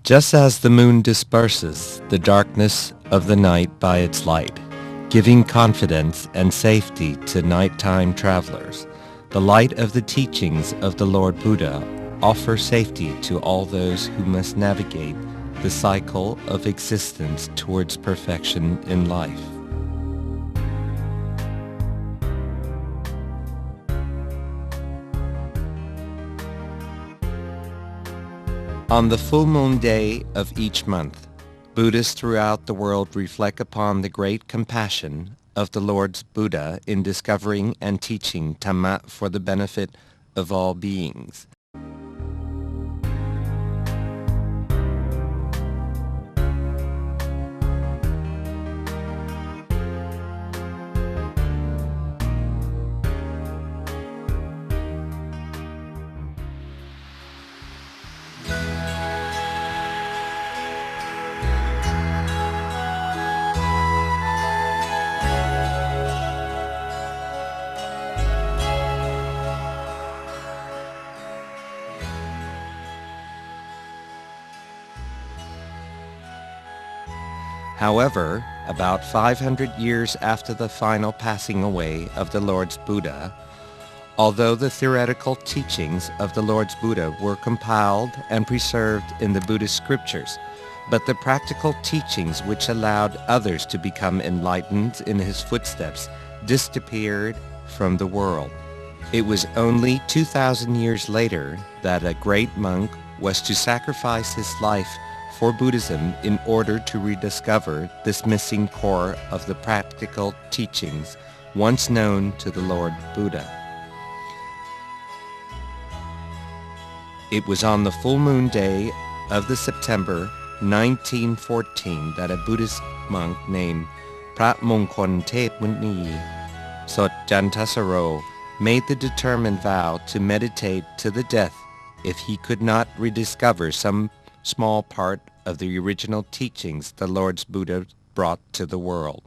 Just as the moon disperses the darkness of the night by its light, giving confidence and safety to nighttime travelers, the light of the teachings of the Lord Buddha offers safety to all those who must navigate the cycle of existence towards perfection in life. On the full moon day of each month, Buddhists throughout the world reflect upon the great compassion of the Lord Buddha in discovering and teaching Dhamma for the benefit of all beings. However, about 500 years after the final passing away of the Lord's Buddha, although the theoretical teachings of the Lord's Buddha were compiled and preserved in the Buddhist scriptures, but the practical teachings which allowed others to become enlightened in his footsteps disappeared from the world. It was only 2,000 years later that a great monk was to sacrifice his life for Buddhism in order to rediscover this missing core of the practical teachings once known to the Lord Buddha. It was on the full moon day of the September 1914 that a Buddhist monk named Paknam Sot made the determined vow to meditate to the death if he could not rediscover some small part of the original teachings the Lord's Buddha brought to the world.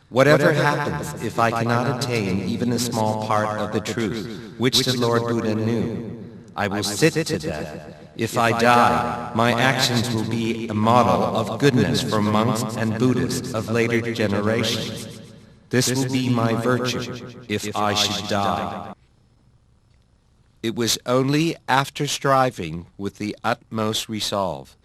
Whatever happens if I cannot attain even a small part of the truth which the Lord Buddha knew, I will sit to death. If I die, my actions will be a model of goodness for monks and Buddhists of later generations. This will be my virtue if I should die. It was only after striving with the utmost resolve,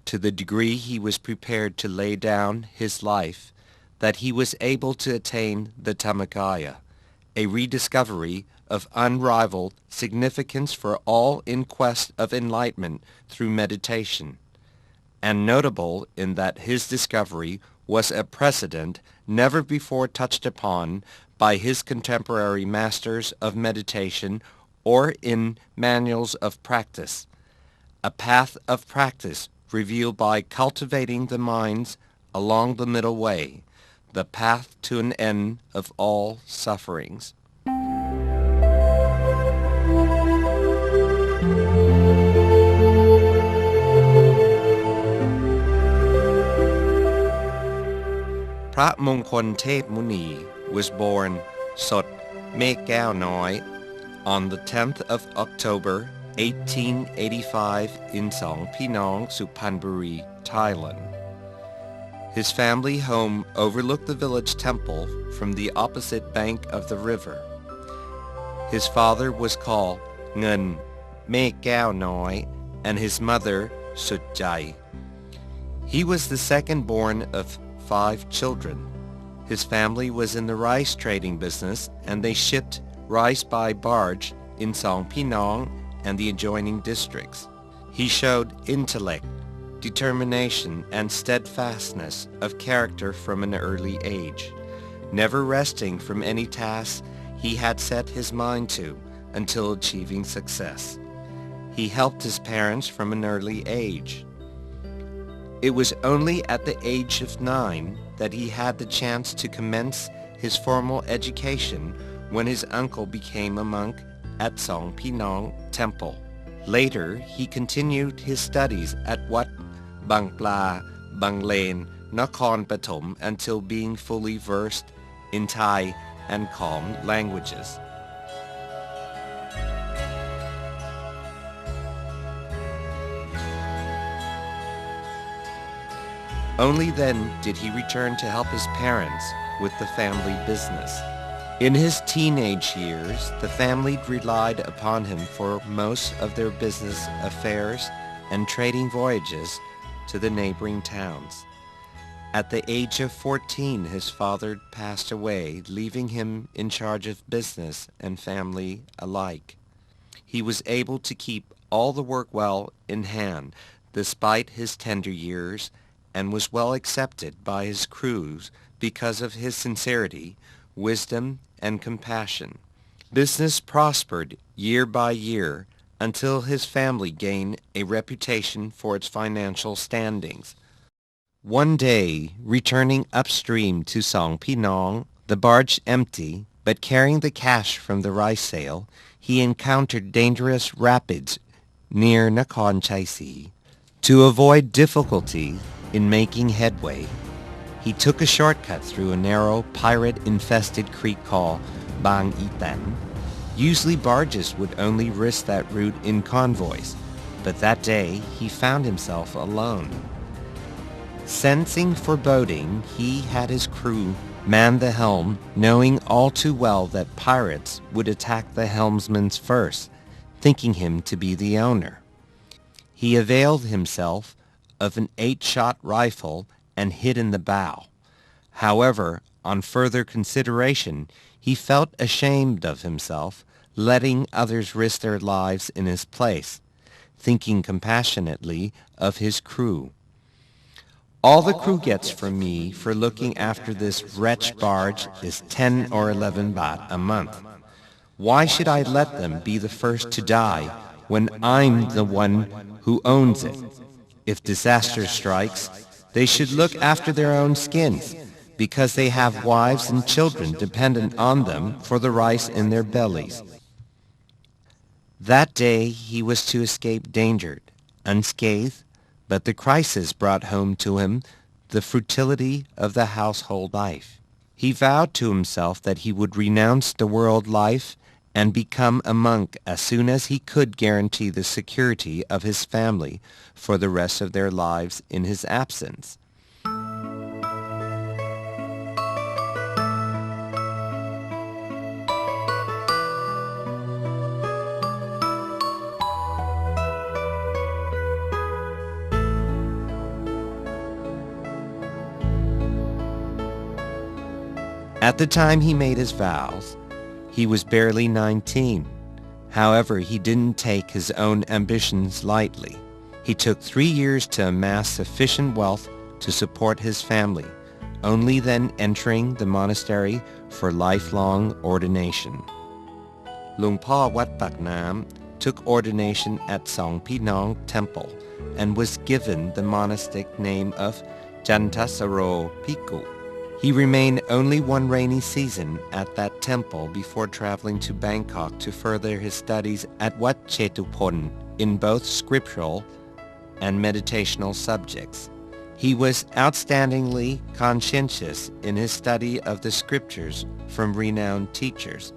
to the degree he was prepared to lay down his life, that he was able to attain the Dhammakaya, a rediscovery of unrivaled significance for all in quest of enlightenment through meditation, and notable in that his discovery was a precedent never before touched upon by his contemporary masters of meditation or in manuals of practice, a path of practice revealed by cultivating the minds along the middle way, the path to an end of all sufferings. Paknam Muni was born Sot Mek Kao Noi on the 10th of October 1885 in Song Pinong, Suphanburi, Thailand. His family home overlooked the village temple from the opposite bank of the river. His father was called Ngen Mek Kao Noi and his mother Sut Jai. He was the second born of 5 children. His family was in the rice trading business and they shipped rice by barge in Song Pinong and the adjoining districts. He showed intellect, determination, and steadfastness of character from an early age, never resting from any task he had set his mind to until achieving success. He helped his parents from an early age. It was only at the age of 9 that he had the chance to commence his formal education when his uncle became a monk at Song Pinong Temple. Later, he continued his studies at Wat Bang Pla, Bang Lane, Nakhon Pathom until being fully versed in Thai and Khom languages. Only then did he return to help his parents with the family business. In his teenage years, the family relied upon him for most of their business affairs and trading voyages to the neighboring towns. At the age of 14, his father passed away, leaving him in charge of business and family alike. He was able to keep all the work well in hand, despite his tender years, and was well accepted by his crews because of his sincerity, wisdom, and compassion. Business prospered year by year until his family gained a reputation for its financial standings. One day, returning upstream to Song Pinong, the barge empty, but carrying the cash from the rice sale, he encountered dangerous rapids near Nakhon Chai Si. To avoid difficulty in making headway, he took a shortcut through a narrow, pirate-infested creek called Bang Itan. Usually barges would only risk that route in convoys, but that day he found himself alone. Sensing foreboding, he had his crew man the helm, knowing all too well that pirates would attack the helmsman first, thinking him to be the owner. He availed himself of an 8-shot rifle and hid in the bow. However, on further consideration, he felt ashamed of himself, letting others risk their lives in his place, thinking compassionately of his crew. All the crew gets from me for looking after this wretched barge is 10 or 11 baht a month. Why should I let them be the first to die when I'm the one who owns it? If disaster strikes, they should look after their own skins, because they have wives and children dependent on them for the rice in their bellies. That day he was to escape danger, unscathed, but the crisis brought home to him the futility of the household life. He vowed to himself that he would renounce the world life and become a monk as soon as he could guarantee the security of his family for the rest of their lives in his absence. At the time he made his vows, he was barely 19. However, he didn't take his own ambitions lightly. He took 3 years to amass sufficient wealth to support his family, only then entering the monastery for lifelong ordination. Luang Wat Paknam took ordination at Song Pinong Temple and was given the monastic name of Jantasaro Piku. He remained only one rainy season at that temple before traveling to Bangkok to further his studies at Wat Chetupon in both scriptural and meditational subjects. He was outstandingly conscientious in his study of the scriptures from renowned teachers,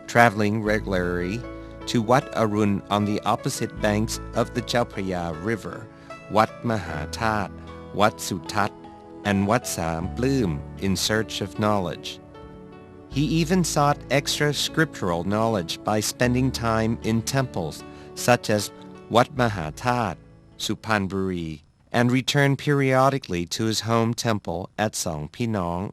traveling regularly to Wat Arun on the opposite banks of the Chao Phraya River, Wat Mahathat, Wat Sutat, and Wat Sam Bloom in search of knowledge. He even sought extra scriptural knowledge by spending time in temples such as Wat Mahathat, Suphanburi, and returned periodically to his home temple at Song Pinong.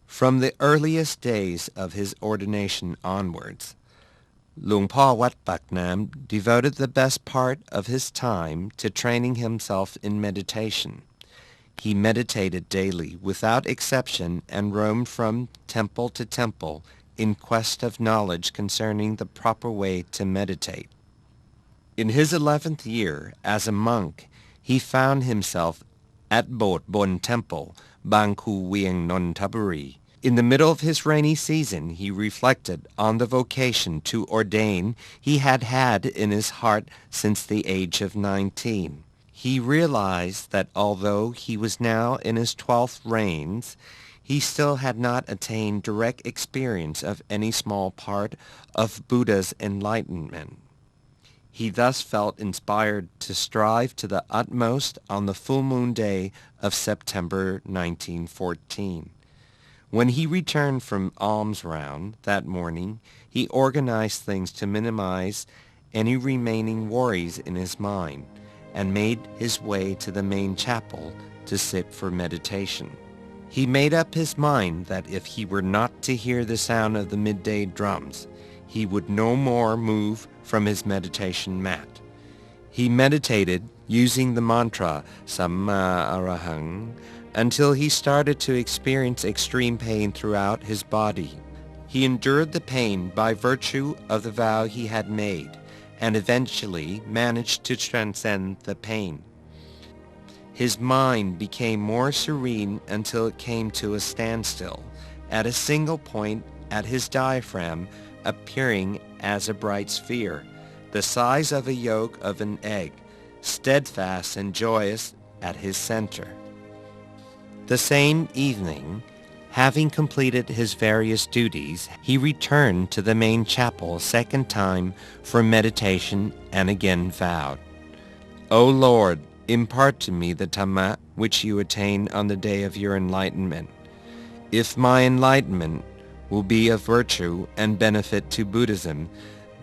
From the earliest days of his ordination onwards, Luang Wat Paknam devoted the best part of his time to training himself in meditation. He meditated daily without exception and roamed from temple to temple in quest of knowledge concerning the proper way to meditate. In his 11th year as a monk, he found himself at Bot Bon Temple, Bang Khu Wieng Nonthaburi. In the middle of his rainy season, he reflected on the vocation to ordain he had had in his heart since the age of 19. He realized that although he was now in his 12th reigns, he still had not attained direct experience of any small part of Buddha's enlightenment. He thus felt inspired to strive to the utmost on the full moon day of September 1914. When he returned from alms round that morning, he organized things to minimize any remaining worries in his mind and made his way to the main chapel to sit for meditation. He made up his mind that if he were not to hear the sound of the midday drums, he would no more move from his meditation mat. He meditated using the mantra Samma Arahang until he started to experience extreme pain throughout his body. He endured the pain by virtue of the vow he had made and eventually managed to transcend the pain. His mind became more serene until it came to a standstill at a single point at his diaphragm, appearing as a bright sphere, the size of a yolk of an egg, steadfast and joyous at his center. The same evening, having completed his various duties, he returned to the main chapel a second time for meditation and again vowed, O Lord, impart to me the Dhamma which you attained on the day of your enlightenment. If my enlightenment will be of virtue and benefit to Buddhism,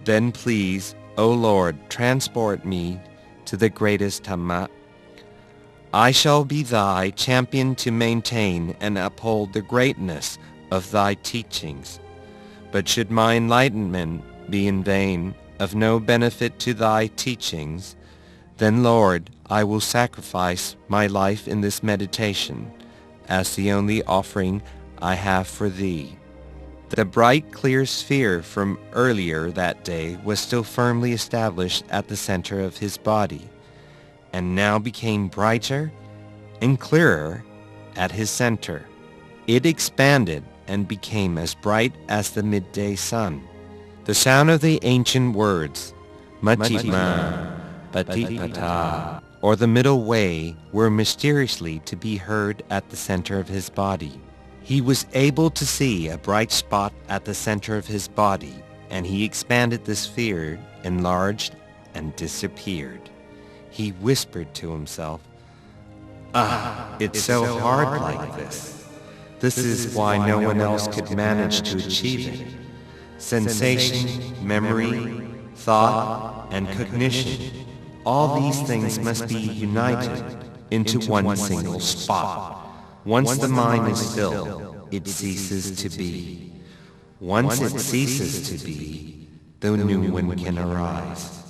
then please, O Lord, transport me to the greatest Dhamma. I shall be thy champion to maintain and uphold the greatness of thy teachings. But should my enlightenment be in vain, of no benefit to thy teachings, then, Lord, I will sacrifice my life in this meditation as the only offering I have for thee. The bright, clear sphere from earlier that day was still firmly established at the center of his body, and now became brighter and clearer at his center. It expanded and became as bright as the midday sun. The sound of the ancient words, Majjhima Patipata, or the middle way, were mysteriously to be heard at the center of his body. He was able to see a bright spot at the center of his body, and he expanded the sphere, enlarged, and disappeared. He whispered to himself, it's so hard like this. This is why no one else could manage to achieve it. Sensation, memory, thought, and cognition, all these things must be united into one single spot. Once the mind is still, it ceases to be. Once it ceases to be, the new one can arise.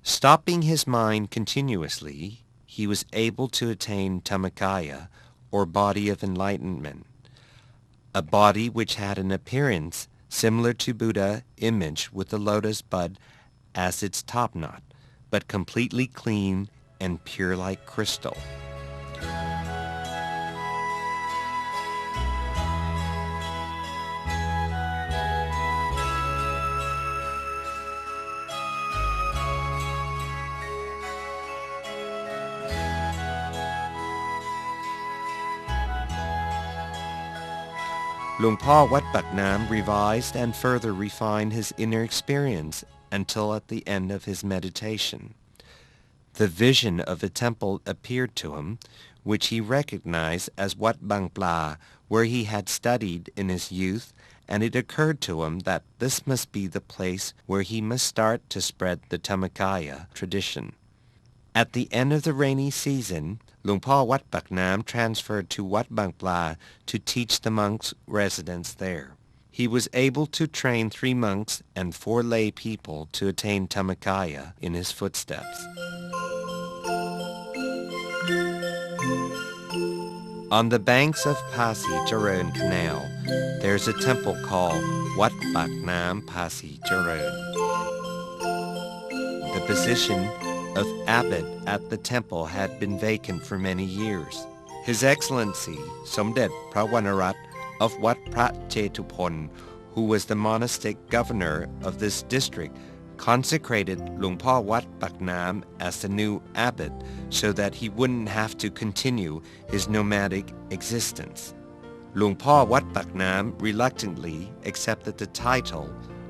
Stopping his mind continuously, he was able to attain Dhammakaya, or body of enlightenment, a body which had an appearance similar to Buddha image with the lotus bud as its top knot, but completely clean and pure like crystal. Luang Por Wat Paknam revised and further refined his inner experience until at the end of his meditation. The vision of a temple appeared to him, which he recognized as Wat Bang Pla, where he had studied in his youth, and it occurred to him that this must be the place where he must start to spread the Dhammakaya tradition. At the end of the rainy season, Luang Por Wat Paknam transferred to Wat Bang Pla to teach the monks residents there. He was able to train 3 monks and 4 lay people to attain Dhammakaya in his footsteps. On the banks of Pasi Jaron Canal, there's a temple called Wat Paknam Pasi Jaron. The position of abbot at the temple had been vacant for many years. His Excellency, Somdet Prawanarat of Wat Prat Chetupon, who was the monastic governor of this district, consecrated Luang Por Wat Paknam as the new abbot so that he wouldn't have to continue his nomadic existence. Luang Por Wat Paknam reluctantly accepted the title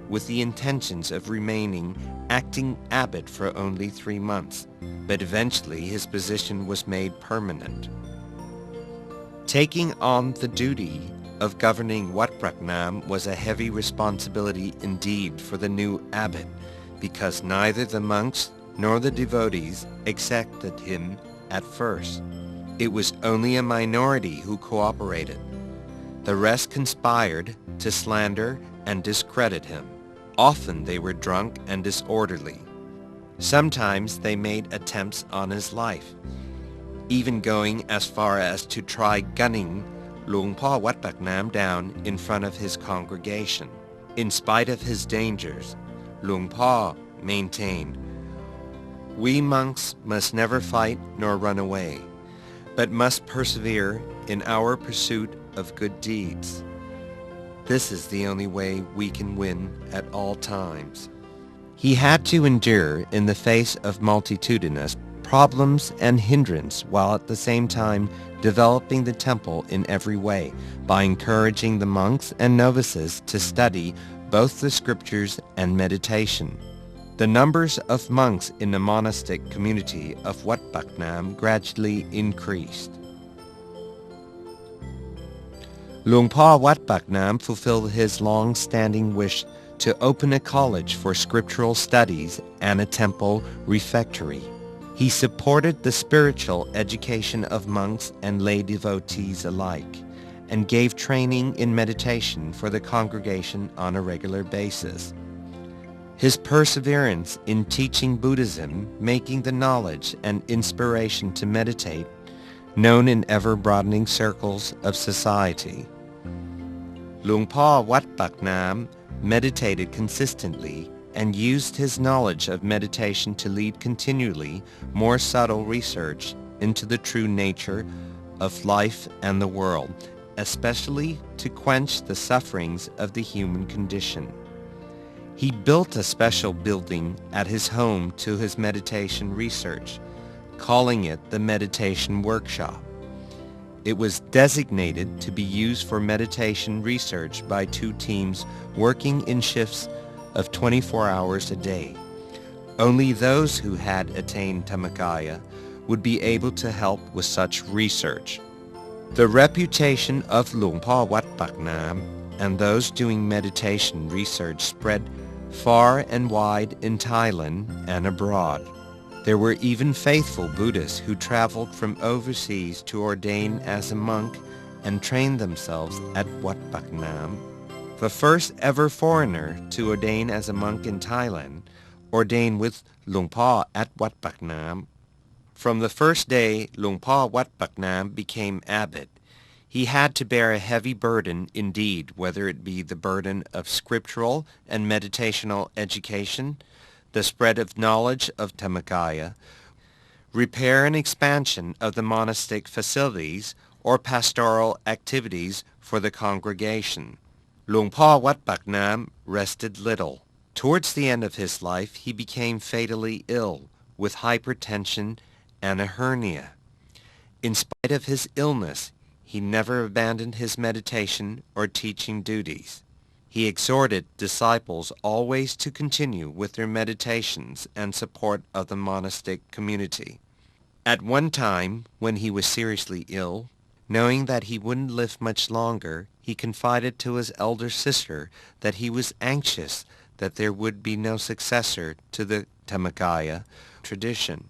with the intentions of remaining acting abbot for only 3 months, but eventually his position was made permanent. Taking on the duty of governing Wat Paknam was a heavy responsibility indeed for the new abbot, because neither the monks nor the devotees accepted him at first. It was only a minority who cooperated. The rest conspired to slander and discredit him. Often they were drunk and disorderly. Sometimes they made attempts on his life, even going as far as to try gunning Luang Wat Paknam down in front of his congregation. In spite of his dangers, Luang Pa maintained, "We monks must never fight nor run away, but must persevere in our pursuit of good deeds. This is the only way we can win at all times." He had to endure in the face of multitudinous problems and hindrance while at the same time developing the temple in every way by encouraging the monks and novices to study both the scriptures and meditation. The numbers of monks in the monastic community of Wat Paknam gradually increased. Luang Pa Wat Paknam fulfilled his long-standing wish to open a college for scriptural studies and a temple refectory. He supported the spiritual education of monks and lay devotees alike, and gave training in meditation for the congregation on a regular basis. His perseverance in teaching Buddhism, making the knowledge and inspiration to meditate known in ever-broadening circles of society. Luang Pa Wat Paknam meditated consistently and used his knowledge of meditation to lead continually more subtle research into the true nature of life and the world, especially to quench the sufferings of the human condition. He built a special building at his home to his meditation research, calling it the Meditation Workshop. It was designated to be used for meditation research by 2 teams working in shifts of 24 hours a day. Only those who had attained Dhammakaya would be able to help with such research. The reputation of Luang Pa Wat Paknam and those doing meditation research spread far and wide in Thailand and abroad. There were even faithful Buddhists who traveled from overseas to ordain as a monk and train themselves at Wat Paknam. The first ever foreigner to ordain as a monk in Thailand ordained with Luang Pa at Wat Paknam. From the first day Luang Pa Wat Paknam became abbot, he had to bear a heavy burden indeed, whether it be the burden of scriptural and meditational education, the spread of knowledge of Dhammakaya, repair and expansion of the monastic facilities, or pastoral activities for the congregation. Luang Pa Wat Paknam rested little. Towards the end of his life, he became fatally ill with hypertension and a hernia. In spite of his illness, he never abandoned his meditation or teaching duties. He exhorted disciples always to continue with their meditations and support of the monastic community. At one time, when he was seriously ill, knowing that he wouldn't live much longer, he confided to his elder sister that he was anxious that there would be no successor to the Dhammakaya tradition.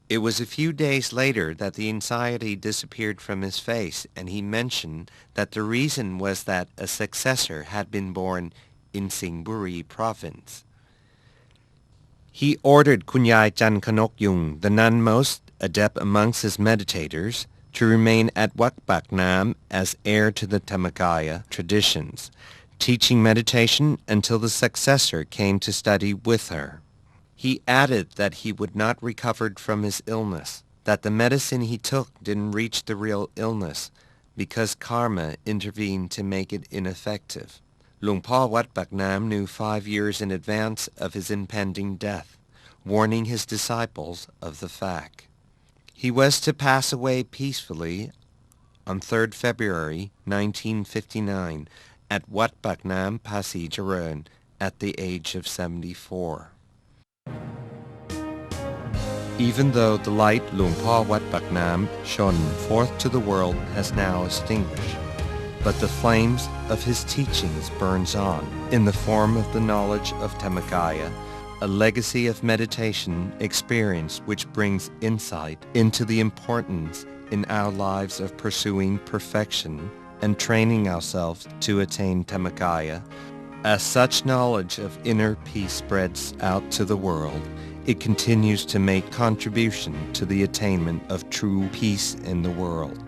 It was a few days later that the anxiety disappeared from his face, and he mentioned that the reason was that a successor had been born in Singburi province. He ordered Kunyai Chan Kanok Yung, the nun most adept amongst his meditators, to remain at Wat Paknam as heir to the Dhammakaya traditions, teaching meditation until the successor came to study with her. He added that he would not recover from his illness, that the medicine he took didn't reach the real illness, because karma intervened to make it ineffective. Luang Pa Wat Paknam knew 5 years in advance of his impending death, warning his disciples of the fact. He was to pass away peacefully on 3rd February 1959 at Wat Paknam Pasi Jaron at the age of 74. Even though the light Luang Po Wat Paknam shone forth to the world has now extinguished, but the flames of his teachings burns on in the form of the knowledge of Dhammakaya, a legacy of meditation experience which brings insight into the importance in our lives of pursuing perfection and training ourselves to attain Dhammakaya. As such knowledge of inner peace spreads out to the world, it continues to make contribution to the attainment of true peace in the world.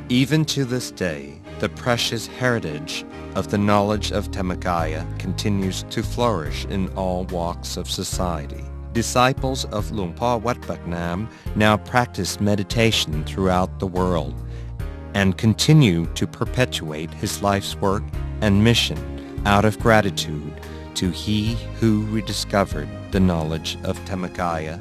Even to this day, the precious heritage of the knowledge of Dhammakaya continues to flourish in all walks of society. Disciples of Luang Po Wat Paknam now practice meditation throughout the world and continue to perpetuate his life's work and mission out of gratitude to he who rediscovered the knowledge of Dhammakaya